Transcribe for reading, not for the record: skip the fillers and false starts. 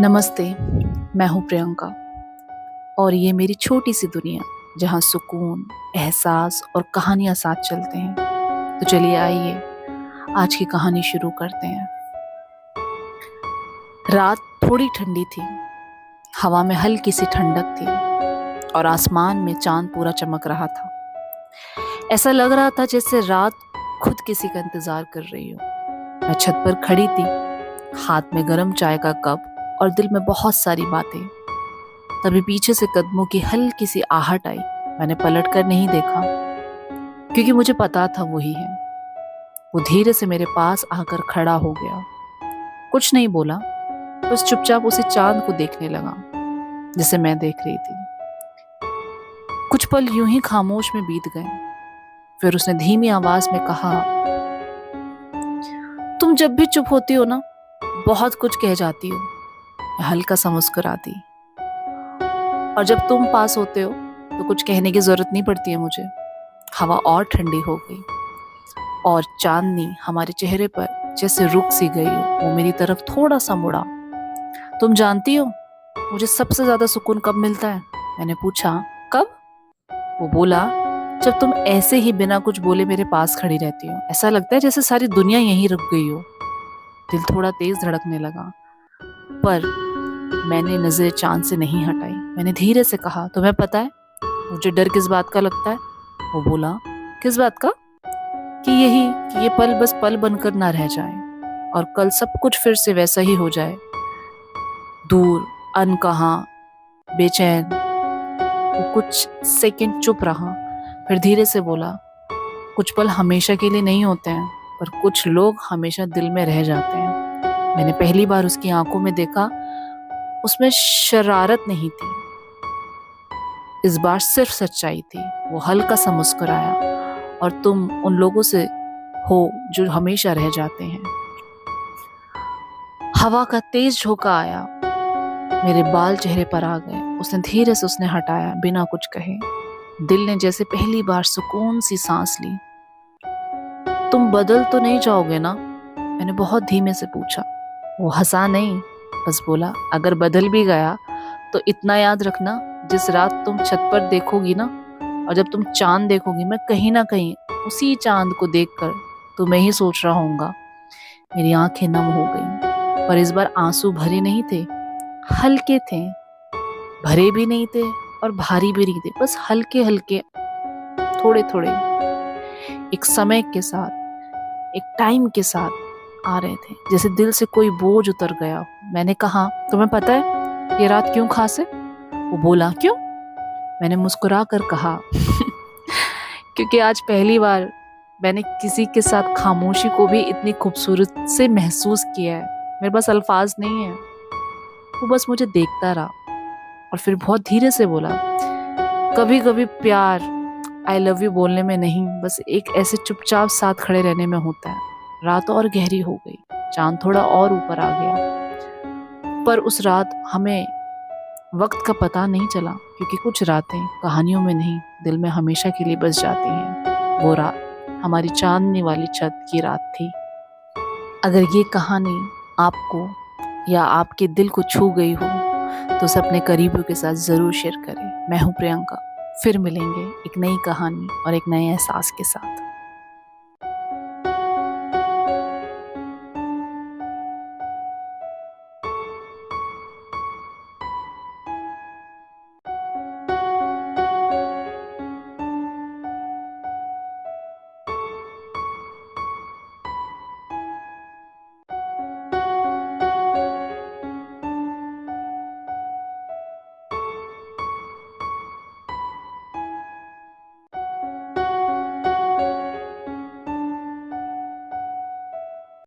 नमस्ते, मैं हूँ प्रियंका और ये मेरी छोटी सी दुनिया जहाँ सुकून, एहसास और कहानियाँ साथ चलते हैं। तो चलिए आइए आज की कहानी शुरू करते हैं। रात थोड़ी ठंडी थी, हवा में हल्की सी ठंडक थी और आसमान में चांद पूरा चमक रहा था। ऐसा लग रहा था जैसे रात खुद किसी का इंतजार कर रही हो। मैं छत पर खड़ी थी, हाथ में गरम चाय का कप और दिल में बहुत सारी बातें। तभी पीछे से कदमों की हल्की सी आहट आई। मैंने पलट कर नहीं देखा क्योंकि मुझे पता था वही है। वो धीरे से मेरे पास आकर खड़ा हो गया, कुछ नहीं बोला, बस चुपचाप उसे चांद को देखने लगा जिसे मैं देख रही थी। कुछ पल यूं ही खामोश में बीत गए। फिर उसने धीमी आवाज में कहा, तुम जब भी चुप होती हो ना, बहुत कुछ कह जाती हो। मैं हल्का सा मुस्कुरा दी। और जब तुम पास होते हो तो कुछ कहने की जरूरत नहीं पड़ती है मुझे। हवा और ठंडी हो गई और चांदनी हमारे चेहरे पर जैसे रुक सी गई हो। वो मेरी तरफ थोड़ा सा मुड़ा। तुम जानती हो मुझे सबसे ज्यादा सुकून कब मिलता है? मैंने पूछा। कब? वो बोला, जब तुम ऐसे ही बिना कुछ बोले मेरे पास खड़ी रहती हो। ऐसा लगता है जैसे सारी दुनिया यहीं रुक गई हो। दिल थोड़ा तेज धड़कने लगा, पर मैंने नजरें चांद से नहीं हटाई। मैंने धीरे से कहा, तुम्हें पता है मुझे डर किस बात का लगता है? वो बोला, किस बात का? कि ये पल बस पल बनकर ना रह जाए और कल सब कुछ फिर से वैसा ही हो जाए, दूर, अनकहा, बेचैन। वो कुछ सेकंड चुप रहा, फिर धीरे से बोला, कुछ पल हमेशा के लिए नहीं होते हैं, पर कुछ लोग हमेशा दिल में रह जाते हैं। मैंने पहली बार उसकी आंखों में देखा, उसमें शरारत नहीं थी, इस बार सिर्फ सच्चाई थी। वो हल्का सा मुस्कुराया, और तुम उन लोगों से हो जो हमेशा रह जाते हैं। हवा का तेज झोंका आया, मेरे बाल चेहरे पर आ गए। उसने धीरे से उसने हटाया बिना कुछ कहे। दिल ने जैसे पहली बार सुकून सी सांस ली। तुम बदल तो नहीं जाओगे ना? मैंने बहुत धीमे से पूछा। वो हंसा नहीं, बस बोला, अगर बदल भी गया तो इतना याद रखना, जिस रात तुम छत पर देखोगी ना, और जब तुम चांद देखोगी, मैं कहीं ना कहीं उसी चांद को देखकर तुम्हें ही सोच रहा हूँगा। मेरी आंखें नम हो गईं, पर इस बार आंसू भरे नहीं थे, हल्के थे। भरे भी नहीं थे और भारी भी नहीं थे, बस हल्के हल्के, थोड़े थोड़े, एक समय के साथ, एक टाइम के साथ आ रहे थे, जैसे दिल से कोई बोझ उतर गया। मैंने कहा, तुम्हें पता है ये रात क्यों खास है? वो बोला, क्यों? मैंने मुस्कुरा कर कहा, क्योंकि आज पहली बार मैंने किसी के साथ खामोशी को भी इतनी खूबसूरत से महसूस किया है। मेरे पास अल्फाज नहीं है। वो बस मुझे देखता रहा और फिर बहुत धीरे से बोला, कभी कभी प्यार आई लव यू बोलने में नहीं, बस एक ऐसे चुपचाप साथ खड़े रहने में होता है। रात और गहरी हो गई, चांद थोड़ा और ऊपर आ गया, पर उस रात हमें वक्त का पता नहीं चला, क्योंकि कुछ रातें कहानियों में नहीं, दिल में हमेशा के लिए बस जाती हैं। वो रात हमारी चांदनी वाली छत की रात थी। अगर ये कहानी आपको या आपके दिल को छू गई हो तो उसे अपने करीबियों के साथ ज़रूर शेयर करें। मैं हूँ प्रियंका, फिर मिलेंगे एक नई कहानी और एक नए एहसास के साथ।